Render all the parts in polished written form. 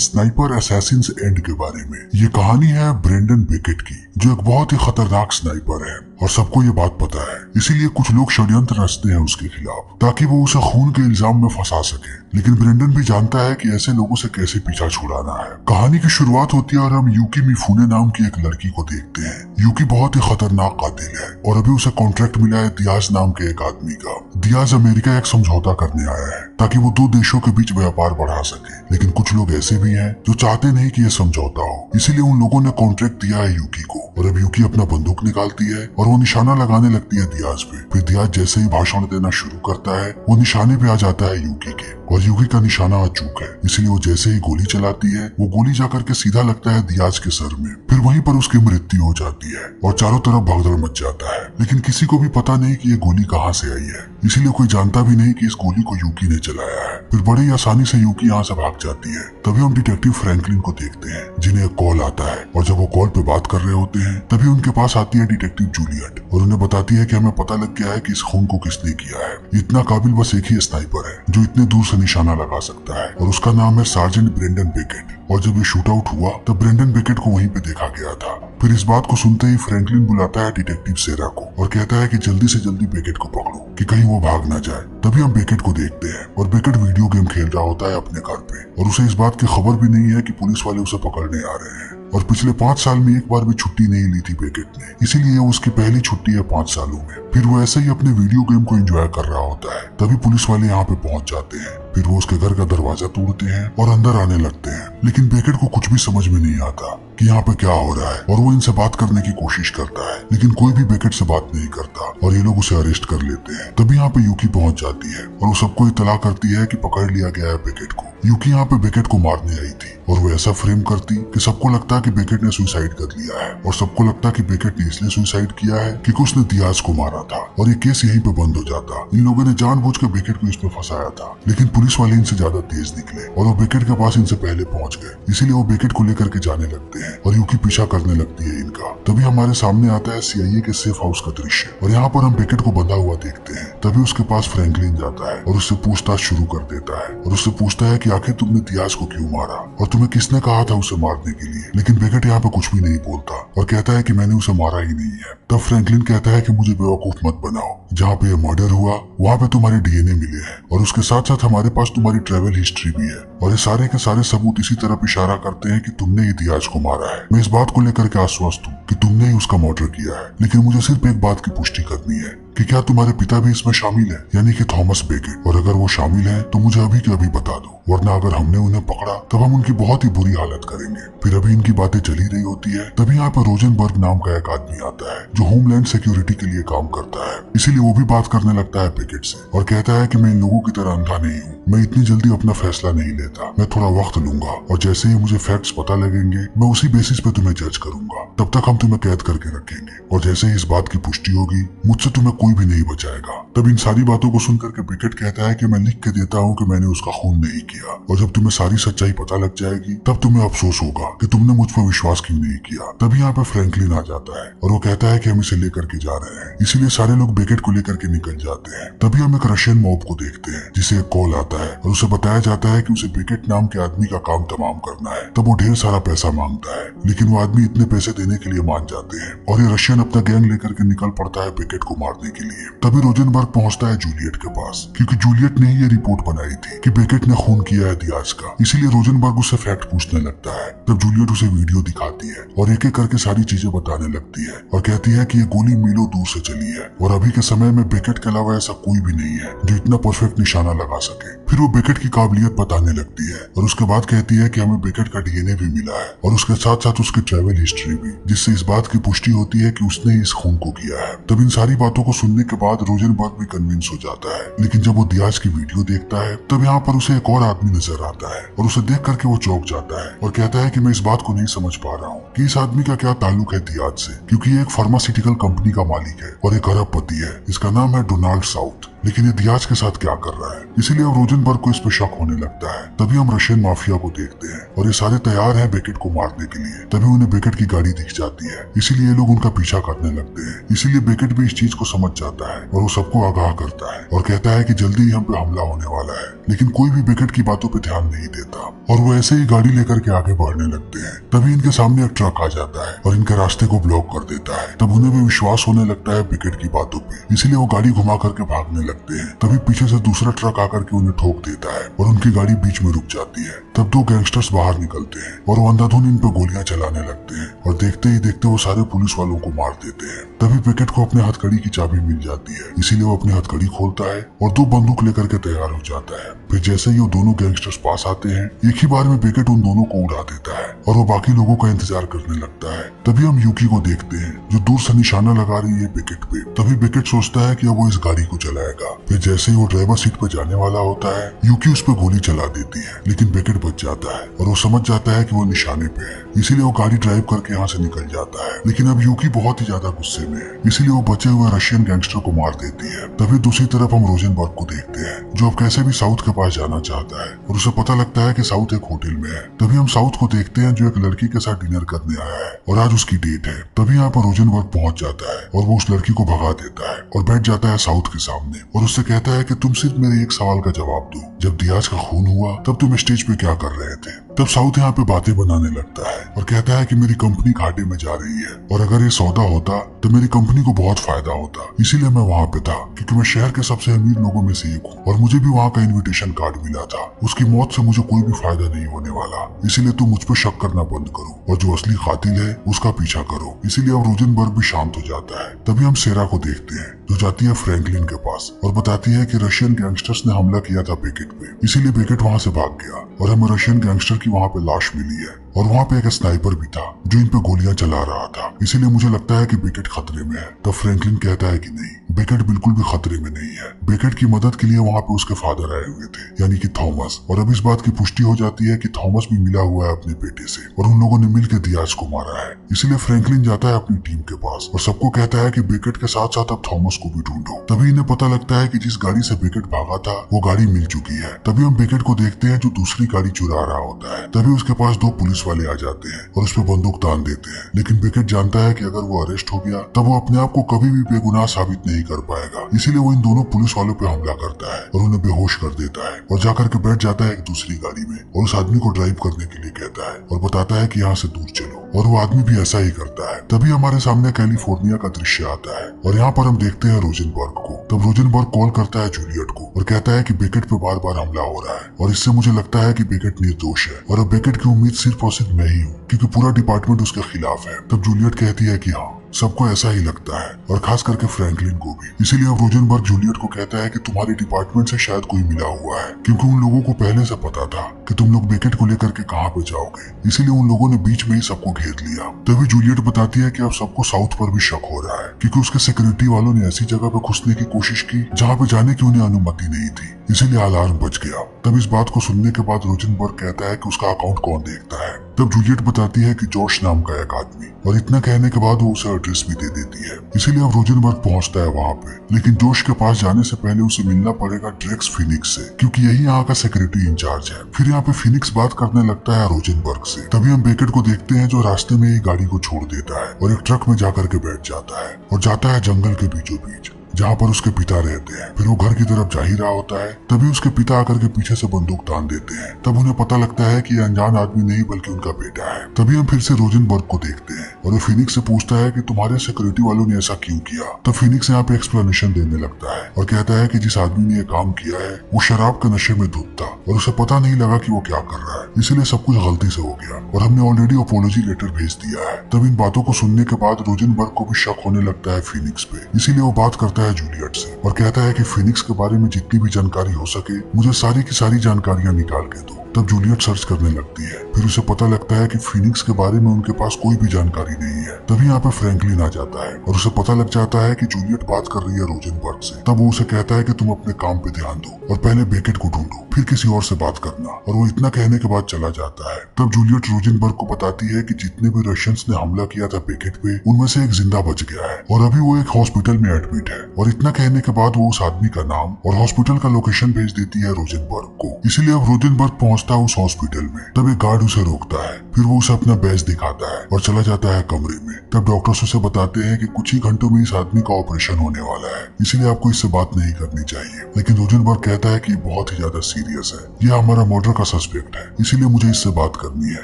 Sniper Assassin's and के बारे में। ये कहानी है ब्रेंडन बेकेट की, जो एक बहुत ही खतरनाक स्नाइपर है और सबको ये बात पता है। इसीलिए कुछ लोग षड्यंत्र रचते हैं उसके खिलाफ ताकि वो उसे खून के इल्जाम में फंसा सके। लेकिन ब्रेंडन भी जानता है कि ऐसे लोगों से कैसे पीछा छुड़ाना है। कहानी की शुरुआत होती है और हम यूकी मिफुने नाम की एक लड़की को देखते हैं। यूकी बहुत ही खतरनाक कातिल है और अभी उसे कॉन्ट्रैक्ट मिला है दियाज नाम के एक आदमी का। दियाज अमेरिका एक समझौता करने आया है ताकि वो दो देशों के बीच व्यापार बढ़ा सके। लेकिन कुछ लोग ऐसे भी हैं जो चाहते नहीं कि ये समझौता हो, इसीलिए उन लोगों ने कॉन्ट्रैक्ट दिया है यूकी को। और अब यूकी अपना बंदूक निकालती है और वो निशाना लगाने लगती है दियाज पे। फिर दियाज जैसे ही भाषण देना शुरू करता है वो निशाने पे आ जाता है यूकी के, और यूकी का निशाना अचूक है, इसलिए वो जैसे ही गोली चलाती है वो गोली जाकर के सीधा लगता है दियाज के सर में। फिर वहीं पर उसकी मृत्यु हो जाती है और चारों तरफ भगदड़ मच जाता है। लेकिन किसी को भी पता नहीं कि ये गोली कहाँ से आई है, इसीलिए कोई जानता भी नहीं कि इस गोली को यूकी ने चलाया है। फिर बड़े ही आसानी से यूकी यहाँ से भाग जाती है। तभी हम डिटेक्टिव फ्रैंकलिन को देखते हैं, जिन्हें एक कॉल आता है, और जब वो कॉल पे बात कर रहे होते हैं तभी उनके पास आती है डिटेक्टिव जूलियट और उन्हें बताती है कि हमें पता लग गया है कि इस खून को किसने किया है। इतना काबिल बस एक ही स्नाइपर है जो इतने दूर से निशाना लगा सकता है, और उसका नाम है सार्जेंट ब्रेंडन बेकेट। और जब ये शूट आउट हुआ तब ब्रेंडन बेकेट को वहीं पे देखा गया था। फिर इस बात को सुनते ही फ्रैंकलिन बुलाता है डिटेक्टिव सेरा को और कहता है कि जल्दी से जल्दी बेकेट को पकड़ो कि कहीं वो भाग ना जाए। तभी हम बेकेट को देखते हैं और बेकेट वीडियो गेम खेल रहा होता है अपने घर पे, और उसे इस बात की खबर भी नहीं है कि पुलिस वाले उसे पकड़ने आ रहे हैं। और पिछले 5 साल में एक बार भी छुट्टी नहीं ली थी बेकेट ने, इसीलिए उसकी पहली छुट्टी है 5 सालों में। फिर वो ऐसे ही अपने वीडियो गेम को एंजॉय कर रहा होता है। तभी पुलिस वाले यहाँ पे पहुंच जाते हैं। फिर वो उसके घर का दरवाजा तोड़ते हैं और अंदर आने लगते हैं। लेकिन बेकेट को कुछ भी समझ में नहीं आता कि यहाँ पे क्या हो रहा है, और वो इनसे बात करने की कोशिश करता है, लेकिन कोई भी बेकेट से बात नहीं करता और ये लोग उसे अरेस्ट कर लेते हैं। तभी यहाँ पे यूकी पहुंच जाती है और वो सबको इतला करती है कि पकड़ लिया गया है बेकेट को। यूकी यहाँ पे बेकेट को मारने आई थी और वो ऐसा फ्रेम करती कि सबको लगता है कि बेकेट ने सुसाइड कर लिया है, और सबको लगता है कि बेकेट ने इसलिए सुसाइड किया है क्योंकि उसने दियाज को मारा था, और ये केस यहीं पे बंद हो जाता। इन लोगों ने जानबूझकर बेकेट को इसमें फंसाया था। लेकिन पुलिस वाले इनसे ज्यादा तेज निकले और वो बेकेट के पास इनसे पहले पहुंच गए, इसीलिए वो बेकेट को लेकर के जाने लगते हैं और यूकी पीछा करने लगती है इनका। तभी हमारे सामने आता है CIA के सेफ हाउस का दृश्य, और यहाँ पर हम बेकेट को बंधा हुआ देखते हैं। तभी उसके पास फ्रैंकलिन जाता है और उससे पूछताछ शुरू कर देता है और उससे पूछता है कि आखिर तुमने दियाज को क्यों मारा और तुम्हें किसने कहा था उसे मारने के लिए। लेकिन बेकेट यहाँ पे कुछ भी नहीं बोलता और कहता है कि मैंने उसे मारा ही नहीं है। तब फ्रैंकलिन कहता है कि मुझे बेवकूफ मत बनाओ, जहाँ पे ये मर्डर हुआ वहाँ पे तुम्हारे DNA मिले हैं, और उसके साथ साथ हमारे पास तुम्हारी ट्रेवल हिस्ट्री भी है, और ये सारे के सारे सबूत इसी तरफ इशारा करते हैं कि तुमने ही दियाज को मारा है। मैं इस बात को लेकर के आश्वस्त हूँ कि तुमने ही उसका मर्डर किया है, लेकिन मुझे सिर्फ एक बात की पुष्टि करनी है कि क्या तुम्हारे पिता भी इसमें शामिल है, यानी कि थॉमस बेकेट, और अगर वो शामिल है तो मुझे अभी के अभी बता दो, वरना अगर हमने उन्हें पकड़ा तब हम उनकी बहुत ही बुरी हालत करेंगे। फिर अभी इनकी बातें चली रही होती है, तभी यहाँ पर रोजनबर्ग नाम का एक आदमी आता है जो होमलैंड सिक्योरिटी के लिए काम करता है, इसीलिए वो भी बात करने लगता है बेकेट से और कहता है कि मैं इन लोगों की तरह अंधा नहीं हूँ, मैं इतनी जल्दी अपना फैसला नहीं लेता, मैं थोड़ा वक्त लूंगा, और जैसे ही मुझे फैक्ट्स पता लगेंगे मैं उसी बेसिस पे तुम्हें जज करूंगा। तब तक हम तुम्हें कैद करके रखेंगे, और जैसे ही इस बात की पुष्टि होगी मुझसे तुम्हें कोई भी नहीं बचाएगा। तब इन सारी बातों को सुनकर के बेकेट कहता है कि मैं लिख के देता हूँ कि मैंने उसका खून नहीं किया, और जब तुम्हें सारी सच्चाई पता लग जाएगी तब तुम्हें अफसोस होगा कि तुमने मुझ पर विश्वास क्यों नहीं किया। तभी यहाँ पे फ्रैंकलिन आ जाता है और वो कहता है कि हम इसे लेकर के जा रहे हैं, इसीलिए सारे लोग बेकेट को लेकर के निकल जाते हैं। तभी हम एक रशियन मॉब को देखते हैं जिसे एक कॉल आता है और उसे बताया जाता है कि उसे बेकेट नाम के आदमी का काम तमाम करना है। तब वो ढेर सारा पैसा मांगता है, लेकिन वो आदमी इतने पैसे देने के लिए मान जाते हैं और ये रशियन अपना गैंग लेकर के निकल पड़ता है बेकेट को मारने के लिए। तभी रोजनबर्ग पहुंचता है जूलियट के पास, क्योंकि जूलियट ने ही ये रिपोर्ट बनाई थी कि बेकेट ने खून किया है दियाज का, इसीलिए रोजनबर्ग उससे फैक्ट पूछने लगता है। तब जूलियट उसे वीडियो दिखाती है और एक एक करके सारी चीजें बताने लगती है और कहती है कि ये गोली मीलों दूर से चली है और अभी के समय में बेकेट के अलावा ऐसा कोई भी नहीं है जो इतना परफेक्ट निशाना लगा सके। फिर वो बेकेट की काबिलियत बताने लगती है और उसके बाद कहती है कि हमें बेकेट का DNA भी मिला है और उसके साथ साथ उसकी ट्रैवल हिस्ट्री भी, जिससे इस बात की पुष्टि होती है कि उसने इस खून को किया है। तब इन सारी बातों को सुनने के बाद रोजनबर्ग भी कन्विंस हो जाता है, लेकिन जब वो दियाज की वीडियो देखता है तब यहाँ पर उसे एक और आदमी नजर आता है और उसे देख करके वो चौंक जाता है और कहता है कि मैं इस बात को नहीं समझ पा रहा हूँ कि इस आदमी का क्या ताल्लुक है दियाज से, क्योंकि ये एक फार्मास्यूटिकल कंपनी का मालिक है और एक अरबपति है। इसका नाम है डोनाल्ड साउथ। लेकिन ये दियाज के साथ क्या कर रहा है। इसीलिए अब रोजनबर्ग को इस पर शक होने लगता है। तभी हम रशियन माफिया को देखते हैं और ये सारे तैयार हैं बेकेट को मारने के लिए। तभी उन्हें बेकेट की गाड़ी दिख जाती है, इसीलिए ये लोग उनका पीछा करने लगते हैं। इसीलिए बेकेट भी इस चीज को समझ जाता है और वो सबको आगाह करता है और कहता है कि जल्दी ही हम पे हमला होने वाला है। लेकिन कोई भी बेकेट की बातों पे ध्यान नहीं देता और वो ऐसे ही गाड़ी लेकर के आगे बढ़ने लगते हैं। तभी इनके सामने एक ट्रक आ जाता है और इनके रास्ते को ब्लॉक कर देता है। तब उन्हें भी विश्वास होने लगता है बेकेट की बातों पे, इसीलिए वो गाड़ी घुमा करके भागने लगते हैं। तभी पीछे से दूसरा ट्रक आकर के उन्हें ठोक देता है और उनकी गाड़ी बीच में रुक जाती है। तब दो गैंगस्टर्स बाहर निकलते हैं और वो अंधाधुन इन पे गोलियां चलाने लगते हैं और देखते ही देखते वो सारे पुलिस वालों को मार देते हैं। तभी बेकेट को अपने हथकड़ी की चाबी मिल जाती है, इसीलिए वो अपनी हथकड़ी खोलता है और दो बंदूक लेकर के तैयार हो जाता है। फिर जैसे ही वो दोनों गैंगस्टर्स पास आते हैं, एक ही बार में बेकेट उन दोनों को उड़ा देता है और वो बाकी लोगों का इंतजार करने लगता है। तभी हम यूकी को देखते हैं जो दूर से निशाना लगा रही है बेकेट पे। तभी बेकेट सोचता है कि अब वो इस गाड़ी को चलाएगा। फिर जैसे ही वो ड्राइवर सीट पर जाने वाला होता है, यूकी उस पर गोली चला देती है, लेकिन बेकेट बच जाता है और वो समझ जाता है कि वो निशाने पे है, इसीलिए वो गाड़ी ड्राइव करके यहाँ से निकल जाता है। लेकिन अब यूकी बहुत ही ज्यादा गुस्से में है, इसीलिए वो बचे हुए रशियन गैंगस्टर को मार देती है। तभी दूसरी तरफ हम रोजनबर्ग को देखते हैं जो अब कैसे भी साउथ के पास जाना चाहता है और उसे पता लगता है कि साउथ एक होटल में है। तभी हम साउथ को देखते हैं जो एक लड़की के साथ डिनर करने आया है और आज उसकी डेट है। तभी यहाँ पर रोजनबर्ग पहुंच जाता है और वो उस लड़की को भगा देता है और बैठ जाता है साउथ के सामने और उससे कहता है कि तुम सिर्फ मेरे एक सवाल का जवाब दो, जब दियाज का खून हुआ तब तुम स्टेज पे क्या कर रहे थे। तब साउथ यहाँ पे बातें बनाने लगता है और कहता है कि मेरी कंपनी घाटे में जा रही है और अगर ये सौदा होता तो मेरी कंपनी को बहुत फायदा होता, इसीलिए मैं वहाँ पे था क्योंकि मैं शहर के सबसे अमीर लोगों में से एक हूँ और मुझे भी वहाँ का इन्विटेशन कार्ड मिला था। उसकी मौत से मुझे कोई भी फायदा नहीं होने वाला, इसीलिए तुम मुझ पर शक करना बंद करो और जो असली कातिल है उसका पीछा करो। इसीलिए अब रोजनबर्ग भी शांत हो जाता है। तभी हम सेरा को देखते हैं जो जाती है फ्रैंकलिन के पास और बताती है कि रशियन गैंगस्टर्स ने हमला किया था बेकेट पे, इसीलिए बेकेट वहाँ से भाग गया और हमें रशियन गैंगस्टर की वहाँ पे लाश मिली है और वहाँ पे एक स्नाइपर भी था जो इन पे गोलियां चला रहा था, इसीलिए मुझे लगता है कि बेकेट खतरे में है। तब फ्रैंकलिन कहता है कि नहीं, बेकेट बिल्कुल भी खतरे में नहीं है। बेकेट की मदद के लिए वहाँ पे उसके फादर आए हुए थे, यानी कि थॉमस, और अब इस बात की पुष्टि हो जाती है कि थॉमस भी मिला हुआ है अपने बेटे से और उन लोगों ने मिलकर दियाज को मारा है। इसीलिए फ्रैंकलिन जाता है अपनी टीम के पास और सबको कहता है कि बेकेट के साथ साथ अब थॉमस को भी ढूंढो। तभी इन्हें पता लगता है कि जिस गाड़ी से बेकेट भागा था वो गाड़ी मिल चुकी है। तभी हम बेकेट को देखते हैं जो दूसरी गाड़ी चुरा रहा होता है। तभी उसके पास दो पुलिस वाले आ जाते हैं और उस पर बंदूक तान देते हैं, लेकिन बेकेट जानता है कि अगर वो अरेस्ट हो गया तब वो अपने आप को कभी भी बेगुनाह साबित नहीं कर पाएगा। इसीलिए वो इन दोनों पुलिस वालों पे हमला करता है और उन्हें बेहोश कर देता है और जाकर के बैठ जाता है एक दूसरी गाड़ी में और उस आदमी को ड्राइव करने के लिए कहता है और बताता है कि यहाँ से दूर चलो, और वो आदमी भी ऐसा ही करता है। तभी हमारे सामने कैलिफोर्निया का दृश्य आता है और यहाँ पर हम देखते हैं रोजनबर्ग को। तब रोजनबर्ग कॉल करता है जूलियट को और कहता है कि बेकेट पे बार बार हमला हो रहा है और इससे मुझे लगता है कि बेकेट निर्दोष है और अब बेकेट की उम्मीद सिर्फ और सिर्फ मैं ही हूँ क्योंकि पूरा डिपार्टमेंट उसके खिलाफ है। तब जूलियट कहती है कि हाँ, सबको ऐसा ही लगता है और खास करके फ्रैंकलिन को भी। इसीलिए अब रोजनबर्ग जूलियट को कहता है कि तुम्हारे डिपार्टमेंट से शायद कोई मिला हुआ है, क्योंकि उन लोगों को पहले से पता था कि तुम लोग बेकेट को लेकर के कहाँ पे जाओगे, इसीलिए उन लोगों ने बीच में ही सबको घेर लिया। तभी जूलियट बताती है कि अब सबको साउथ पर भी शक हो रहा है क्योंकि उसके सिक्योरिटी वालों ने ऐसी जगह पे घुसने की कोशिश की जहाँ पे जाने की उन्हें अनुमति नहीं थी, इसीलिए अलार्म बज गया। तब इस बात को सुनने के बाद रोजनबर्ग कहता है कि उसका अकाउंट कौन देखता है। तब जूलियट बताती है कि जॉश नाम का एक आदमी, और इतना कहने के बाद वो उसे एड्रेस भी दे देती है। इसीलिए अब रोजनबर्ग पहुंचता है वहाँ पे, लेकिन जॉश के पास जाने से पहले उसे मिलना पड़ेगा ड्रेक्स फिनिक्स से क्योंकि यही यहाँ का सिक्योरिटी इंचार्ज है। फिर यहाँ पे फिनिक्स बात करने लगता है रोजनबर्ग से। तभी हम बेकेट को देखते हैं जो रास्ते में ही गाड़ी को छोड़ देता है और एक ट्रक में जाकर के बैठ जाता है और जाता है जंगल के बीचों बीच जहाँ पर उसके पिता रहते हैं। फिर वो घर की तरफ जा ही रहा होता है, तभी उसके पिता आकर के पीछे से बंदूक तान देते हैं। तब उन्हें पता लगता है कि ये अनजान आदमी नहीं बल्कि उनका बेटा है। तभी हम फिर से रोजनबर्ग को देखते हैं और वो फिनिक्स से पूछता है कि तुम्हारे सिक्योरिटी वालों ने ऐसा क्यों किया। तब फिनिक्स यहाँ पे एक्सप्लेनेशन देने लगता है और कहता है कि जिस आदमी ने ये काम किया है वो शराब के नशे में धुत था और उसे पता नहीं लगा कि वो क्या कर रहा है, इसीलिए सब कुछ गलती से हो गया और हमने ऑलरेडी अपोलॉजी लेटर भेज दिया है। तब इन बातों को सुनने के बाद रोजनबर्ग को भी शक होने लगता है फिनिक्स पे, इसीलिए वो बात करता है जूलियट से और कहता है कि फिनिक्स के बारे में जितनी भी जानकारी हो सके मुझे सारी की सारी जानकारियां निकाल के दो। तब जूलियट सर्च करने लगती है, फिर उसे पता लगता है कि फिनिक्स के बारे में उनके पास कोई भी जानकारी नहीं है। तभी यहाँ पे फ्रैंकलिन आ जाता है और उसे पता लग जाता है कि जूलियट बात कर रही है रोजनबर्ग से। तब वो उसे कहता है कि तुम अपने काम पे ध्यान दो और पहले बेकेट को ढूंढो, फिर किसी और से बात करना। और वो इतना कहने के बाद चला जाता है। तब जूलियट रोजनबर्ग को बताती है कि जितने भी रशियंस ने हमला किया था बेकेट पे, उनमें से एक जिंदा बच गया है और अभी वो एक हॉस्पिटल में एडमिट है। और इतना कहने के बाद वो उस आदमी का नाम और हॉस्पिटल का लोकेशन भेज देती है रोजनबर्ग को। इसीलिए अब रोजनबर्ग पहुंचता है उस हॉस्पिटल में। तब एक गार्ड उसे रोकता है, फिर वो उसे अपना बैज दिखाता है और चला जाता है कमरे में। तब डॉक्टर्स उसे बताते हैं कि कुछ ही घंटों में इस आदमी का ऑपरेशन होने वाला है, इसीलिए आपको इससे बात नहीं करनी चाहिए। लेकिन रोजनबर्ग कहता है कि बहुत ही ज्यादा सीरियस है, यह हमारा मर्डर का सस्पेक्ट है, इसीलिए मुझे इससे बात करनी है।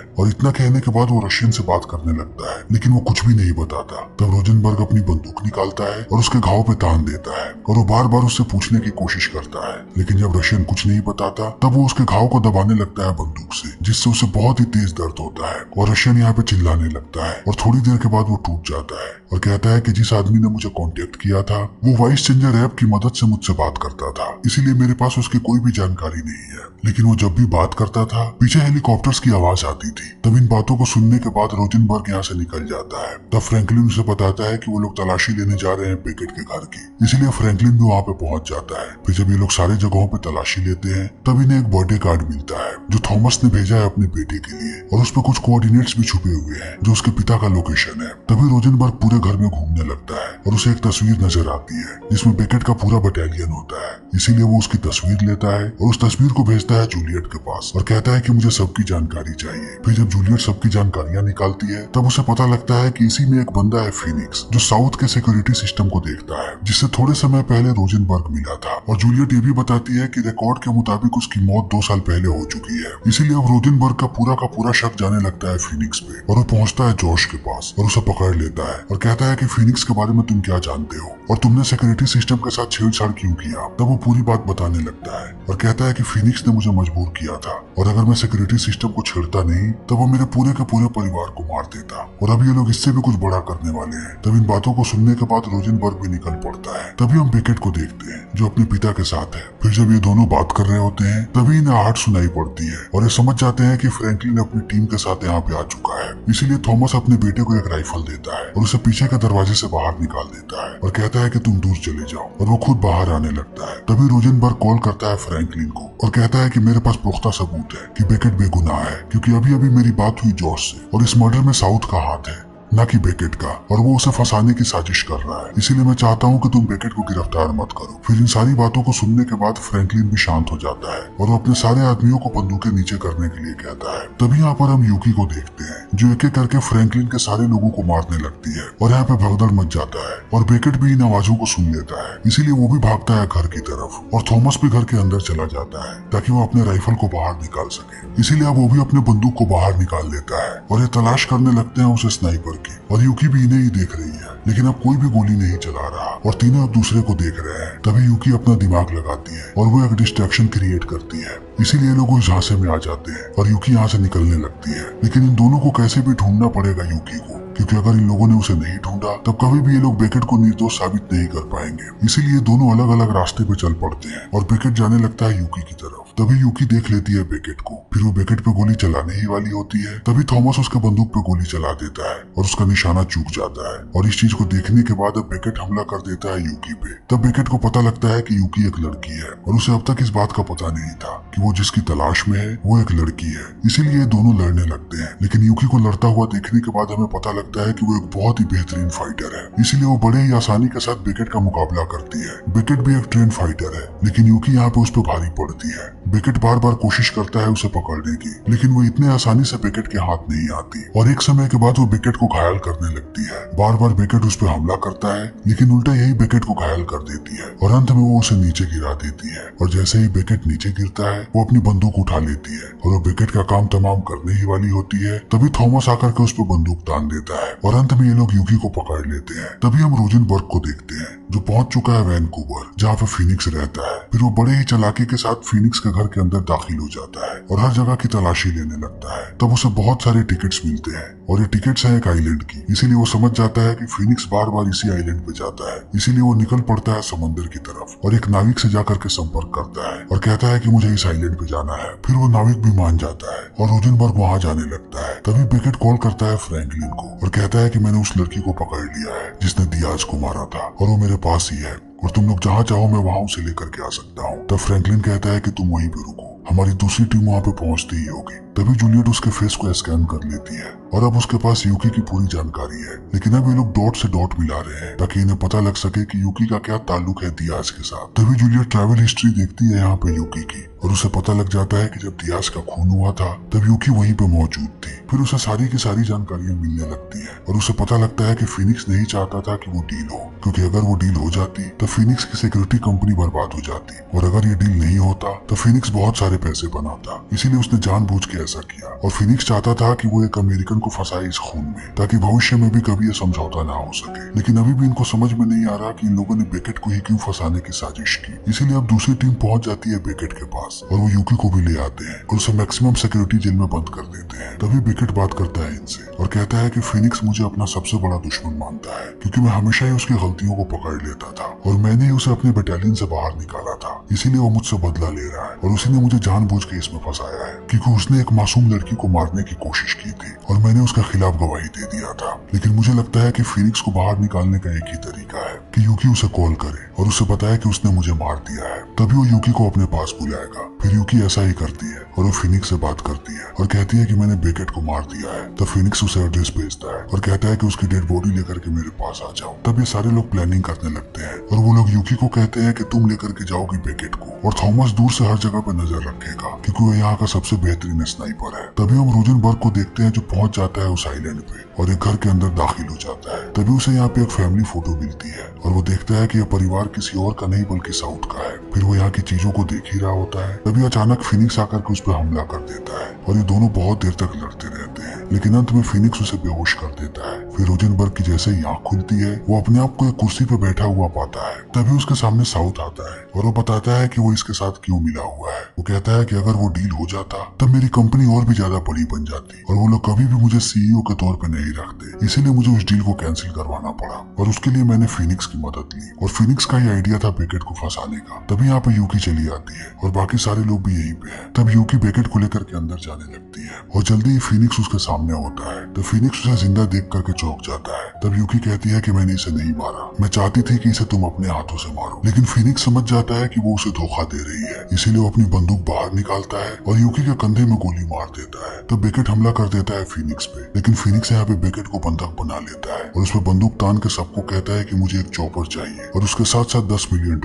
और इतना कहने के बाद वो रशियन से बात करने लगता है, लेकिन वो कुछ भी नहीं बताता। तब रोजनबर्ग अपनी बंदूक निकालता है और उसके घाव पे तान देता है और वो बार बार उससे पूछने की कोशिश करता है। लेकिन जब रशियन कुछ नहीं बताता, तब वो उसके घाव को दबाने लगता है बंदूक से, जिससे उसे बहुत ही तेज दर्द होता है। और रशियन यहाँ पे चिल्लाने लगता है और थोड़ी देर के बाद वो टूट जाता है और कहता है कि जिस आदमी ने मुझे कांटेक्ट किया था वो वाइस चेंजर ऐप की मदद से मुझसे बात करता था, इसीलिए मेरे पास उसकी कोई भी जानकारी नहीं है। लेकिन वो जब भी बात करता था, पीछे हेलीकॉप्टर्स की आवाज आती थी। तब इन बातों को सुनने के बाद रोजनबर्ग यहाँ से निकल जाता है। तब फ्रैंकलिन उसे बताता है कि वो लोग तलाशी लेने जा रहे हैं बेकेट के घर की, इसीलिए फ्रैंकलिन भी वहाँ पे पहुंच जाता है। फिर जब ये लोग सारे जगहों पे तलाशी लेते हैं, तब इन्हें एक बर्थडे कार्ड मिलता है जो थॉमस ने भेजा है अपने बेटे के लिए, और उस पर कुछ कोऑर्डिनेट्स भी छुपे हुए हैं जो उसके पिता का लोकेशन है। तभी रोजनबर्ग पूरे घर में घूमने लगता है और उसे एक तस्वीर नजर आती है जिसमें बेकेट का पूरा बटालियन होता है। इसीलिए वो उसकी तस्वीर लेता है और उस तस्वीर को भेजता है जूलियट के पास और कहता है कि मुझे सबकी जानकारी चाहिए। फिर जब जूलियट सबकी जानकारियां निकालती है, तब उसे पता लगता है कि इसी में एक बंदा है फिनिक्स, जो साउथ के सिक्योरिटी सिस्टम को देखता है, जिससे थोड़े समय पहले रोजनबर्ग मिला था। और जूलियट ये भी बताती है कि रिकॉर्ड के मुताबिक उसकी मौत 2 साल पहले हो चुकी है। इसीलिए अब रोजनबर्ग का पूरा शक जाने लगता है फिनिक्स पे और वो पहुंचता है जॉश के पास और उसे पकड़ लेता है और कहता है कि फिनिक्स के बारे में तुम क्या जानते हो और तुमने सिक्योरिटी सिस्टम के साथ छेड़छाड़ क्यों किया। तब वो पूरी बात बताने लगता है और कहता है कि फिनिक्स ने मुझे मजबूर किया था और अगर मैं सिक्योरिटी सिस्टम को छेड़ता नहीं तो वो मेरे पूरे के पूरे परिवार को मार देता और अब ये लोग इससे भी कुछ बड़ा करने वाले हैं। तब इन बातों को सुनने के बाद रोजनबर्ग भी निकल पड़ता है। तभी हम बेकेट को देखते हैं जो अपने पिता के साथ है। फिर जब ये दोनों बात कर रहे होते हैं, तभी इन्हें आहट सुनाई पड़ती है और ये समझ जाते हैं कि फ्रैंकलिन अपनी टीम के साथ यहाँ पे आ चुका है। इसीलिए थॉमस अपने बेटे को एक राइफल देता है और उसे पीछे के दरवाजे से बाहर निकाल देता है और कहता है कि तुम दूर चले जाओ, और वो खुद बाहर आने लगता है। तभी रोजनबर्ग कॉल करता है फ्रैंकलिन को और कहता है कि मेरे पास पुख्ता सबूत है कि बेकेट बेगुनाह है, क्योंकि अभी अभी मेरी बात हुई जॉर्ज से और इस मर्डर में साउथ का हाथ है, न कि बेकेट का, और वो उसे फंसाने की साजिश कर रहा है। इसीलिए मैं चाहता हूँ कि तुम बेकेट को गिरफ्तार मत करो। फिर इन सारी बातों को सुनने के बाद फ्रैंकलिन भी शांत हो जाता है और वो अपने सारे आदमियों को बंदूकें नीचे करने के लिए कहता है। तभी यहाँ पर हम यूकी को देखते हैं जो एक एक करके फ्रैंकलिन के सारे लोगों को मारने लगती है और यहाँ पे भगदड़ मच जाता है और बेकेट भी इन आवाजों को सुन लेता है, इसीलिए वो भी भागता है घर की तरफ और थॉमस भी घर के अंदर चला जाता है ताकि वो अपने राइफल को बाहर निकाल सके। इसीलिए अब वो भी अपने बंदूक को बाहर निकाल लेता है और ये तलाश करने लगते हैं उसे स्नाइपर की, और यूकी भी इन्हें ही देख रही है, लेकिन अब कोई भी गोली नहीं चला रहा और तीनों एक दूसरे को देख रहे हैं। तभी यूकी अपना दिमाग लगाती है और वो एक डिस्ट्रैक्शन क्रिएट करती है, इसीलिए लोग उस झांसे में आ जाते हैं और यूकी यहाँ से निकलने लगती है। लेकिन इन दोनों को कैसे भी ढूंढना पड़ेगा यूकी को, क्योंकि अगर इन लोगों ने उसे नहीं ढूंढा तब कभी भी ये लोग बेकेट को निर्दोष साबित नहीं कर पाएंगे। इसीलिए दोनों अलग अलग रास्ते पे चल पड़ते हैं और बेकेट जाने लगता है यूकी की तरफ। तभी यूकी देख लेती है बेकेट को, फिर वो बेकेट पे गोली चलाने ही वाली होती है। तभी थॉमस उसके बंदूक पे गोली चला देता है और उसका निशाना चूक जाता है, और इस चीज को देखने के बाद बेकेट हमला कर देता है यूकी पे। तब बेकेट को पता लगता है कि यूकी एक लड़की है और उसे अब तक इस बात का पता नहीं था कि वो जिसकी तलाश में है वो एक लड़की है। इसीलिए दोनों लड़ने लगते हैं, लेकिन यूकी को लड़ता हुआ देखने के बाद हमें पता लगता है कि वो एक बहुत ही बेहतरीन फाइटर है, इसीलिए वो बड़े ही आसानी के साथ बेकेट का मुकाबला करती है। बेकेट भी एक ट्रेन फाइटर है, लेकिन यूकी यहाँ पे उस पर भारी पड़ती है। बेकेट बार बार कोशिश करता है उसे पकड़ने की, लेकिन वो इतने आसानी से बेकेट के हाथ नहीं आती और एक समय के बाद वो बेकेट को घायल करने लगती है। बार बार बेकेट उस पर हमला करता है, लेकिन उल्टा यही बेकेट को घायल कर देती है और अंत में वो उसे नीचे गिरा देती है। और जैसे ही बेकेट नीचे गिरता है वो अपनी बंदूक उठा लेती है और वो बेकेट का काम तमाम करने ही वाली होती है। तभी थॉमस आकर के उस पर बंदूक तान देता है और अंत में ये लोग यूकी को पकड़ लेते हैं। तभी हम रोजनबर्ग को देखते हैं जो पहुंच चुका है वैनकूवर, जहाँ पे फिनिक्स रहता है। फिर वो बड़े ही चालाकी के साथ फिनिक्स के घर के अंदर दाखिल हो जाता है और हर जगह की तलाशी लेने लगता है। तब उसे बहुत सारे टिकट्स मिलते हैं और ये टिकट्स हैं एक आइलैंड की, इसीलिए वो समझ जाता है कि फिनिक्स बार बार इसी आइलैंड पे जाता है। इसीलिए वो निकल पड़ता है समंदर की तरफ और एक नाविक से जाकर के संपर्क करता है और कहता है कि मुझे इस आइलैंड पे जाना है। फिर वो नाविक भी मान जाता है और रोजनबर्ग वहाँ जाने लगता है तभी बेकेट कॉल करता है फ्रैंकलिन को और कहता है कि मैंने उस लड़की को पकड़ लिया है जिसने दियाज को मारा था और वो मेरे पास ही है और तुम लोग जहाँ चाहो मैं वहाँ उसे लेकर के आ सकता हूँ। तब फ्रैंकलिन कहता है कि तुम वहीं पे रुको, हमारी दूसरी टीम वहाँ पे पहुंचती ही होगी। तभी जूलियट उसके फेस को स्कैन कर लेती है और अब उसके पास यूकी की पूरी जानकारी है, लेकिन अब ये लोग डॉट से डॉट मिला रहे हैं ताकि इन्हें पता लग सके कि यूकी का क्या ताल्लुक है दियाज के साथ। तभी जूलियट ट्रैवल हिस्ट्री देखती है यहाँ पे यूकी की और उसे पता लग जाता है कि जब दियाज का खून हुआ था तब यूकी वहीं पे मौजूद थी। फिर उसे सारी की सारी जानकारियां मिलने लगती है और उसे पता लगता है कि फिनिक्स नहीं चाहता था कि वो डील हो, क्योंकि अगर वो डील हो जाती तो फिनिक्स की सिक्योरिटी कंपनी बर्बाद हो जाती और अगर ये डील नहीं होता तो फिनिक्स बहुत सारे पैसे बनाता। इसीलिए उसने जानबूझ के ऐसा किया और फिनिक्स चाहता था कि वो एक अमेरिकन को फंसाए इस खून में ताकि भविष्य में भी कभी ये समझौता ना हो सके। लेकिन अभी भी इनको समझ में नहीं आ रहा कि इन लोगों ने बेकेट को ही क्यों फंसाने की साजिश की। इसीलिए अब दूसरी टीम पहुंच जाती है बेकेट के पास और वो यूकी को भी ले आते हैं और उसे मैक्सिमम सिक्योरिटी जेल में बंद कर देते हैं। तभी बेकेट बात करता है इनसे और कहता है कि फिनिक्स मुझे अपना सबसे बड़ा दुश्मन मानता है क्योंकि मैं हमेशा ही उसकी गलतियों को पकड़ लेता था और मैंने ही उसे अपने बटालियन से बाहर निकाला था, इसीलिए वो मुझसे बदला ले रहा है और उसी ने मुझे जानबूझ के इसमें फंसाया है क्योंकि उसने एक मासूम लड़की को मारने की कोशिश की थी और मैंने उसके खिलाफ गवाही दे दिया था। लेकिन मुझे लगता है कि फिनिक्स को बाहर निकालने का एक ही तरीका है कि यूकी उसे कॉल करे और उसे बताए कि उसने मुझे मार दिया है, तभी वो यूकी को अपने पास बुलाएगा। फिर यूकी ऐसा ही करती है और वो फिनिक्स से बात करती है और कहती है कि मैंने बेकेट को मार दिया है। तब फिनिक्स उसे एड्रेस भेजता है और कहता है कि उसकी डेड बॉडी लेकर के मेरे पास आ जाओ। तब ये सारे लोग प्लानिंग करने लगते हैं और वो लोग यूकी को कहते हैं कि तुम लेकर के जाओगी बेकेट को और थॉमस दूर से हर जगह पर नजर रखेगा क्योंकि वो यहाँ का सबसे बेहतरीन स्नाइपर है। तभी हम रोजनबर्ग को देखते हैं जो पहुंच जाता है उस आइलैंड पे और एक घर के अंदर दाखिल हो जाता है। तभी उसे यहाँ पे एक फैमिली फोटो मिलती है और वो देखता है कि यह परिवार किसी और का नहीं बल्कि साउथ का है। फिर वो यहाँ की चीजों को देख ही रहा होता है, तभी अचानक फिनिक्स आकर के उस पर हमला कर देता है और ये दोनों बहुत देर तक लड़ते रहते हैं, लेकिन अंत में फिनिक्स उसे बेहोश कर देता है। फिर रोजनबर्ग की जैसे ही आंख खुलती है वो अपने आप को एक कुर्सी पे बैठा हुआ पाता है। तभी उसके सामने साउथ आता है और वो बताता है कि वो इसके साथ क्यों मिला हुआ है। वो कहता है कि अगर वो डील हो जाता तब मेरी कंपनी और भी ज्यादा बड़ी बन जाती और वो लोग कभी भी मुझे सीईओ के तौर पे नहीं रखते, इसीलिए मुझे उस डील को कैंसिल करवाना पड़ा और उसके लिए मैंने फिनिक्स की मदद ली और फिनिक्स का ही आइडिया था बेकेट को फंसाने का। तभी यहाँ पे यूकी चली आती है और बाकी सारे लोग भी यहीं पे हैं। तब यूकी बेकेट को लेकर के अंदर जाने लगती है और जल्दी ही फिनिक्स उसके सामने होता है। तो फिनिक्स उसे जिंदा देख करके चौंक जाता है। तब यूकी कहती है कि मैंने इसे नहीं मारा, मैं चाहती थी कि इसे तुम अपने हाथों से मारो। लेकिन फिनिक्स समझ जाता है कि वो उसे धोखा दे रही है, इसीलिए वो अपनी बंदूक बाहर निकालता है और यूकी के कंधे में गोली मार देता है। तब बेकेट हमला कर देता है फिनिक्स पे, लेकिन फिनिक्स यहाँ पे बेकेट को बंधक बना लेता है और उसमें बंदूक तान के सबको कहता है कि मुझे एक चॉपर चाहिए और उसके साथ साथ $10 मिलियन,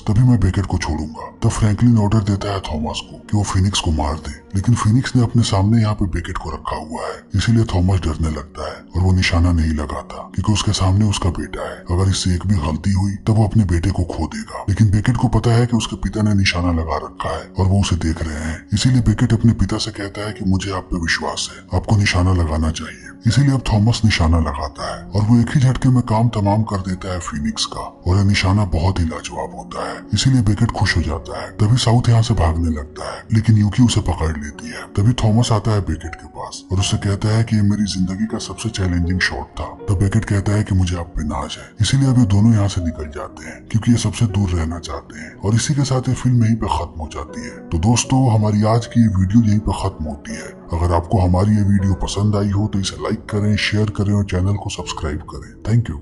तभी मैं बेकेट को छोड़ूंगा। तब फ्रैंकलिन ऑर्डर देता है थॉमस को कि वो फिनिक्स को मार दे, लेकिन फिनिक्स ने अपने सामने यहाँ पे बेकेट को रखा हुआ है, इसीलिए थॉमस डरने लगता है और वो निशाना नहीं लगाता क्योंकि उसके सामने उसका बेटा है। अगर इससे एक भी गलती हुई तब वो अपने बेटे को खो देगा। लेकिन बेकेट को पता है कि उसके पिता ने निशाना लगा रखा है और वो उसे देख रहे हैं, इसीलिए बेकेट अपने पिता से कहता है कि मुझे आप पे विश्वास है, आपको निशाना लगाना चाहिए। इसीलिए अब थॉमस निशाना लगाता है और वो एक ही झटके में काम तमाम कर देता है फिनिक्स का और यह निशाना बहुत ही लाजवाब होता है, इसीलिए बेकेट खुश हो जाता है। तभी साउथ यहाँ से भागने लगता है, लेकिन यूकी उसे पकड़ लेती है। तभी थॉमस आता है बेकेट के पास और उससे कहता है कि ये मेरी जिंदगी का सबसे चैलेंजिंग शॉट था। तब बेकेट कहता है कि मुझे आप पे नाज है, इसीलिए अब ये दोनों यहाँ से निकल जाते हैं क्योंकि ये सबसे दूर रहना चाहते हैं। और इसी के साथ ये फिल्म यहीं पे खत्म हो जाती है। तो दोस्तों, हमारी आज की ये वीडियो यहीं पे खत्म होती है। अगर आपको हमारी ये वीडियो पसंद आई हो तो इसे लाइक करें, शेयर करें और चैनल को सब्सक्राइब करें। Thank you.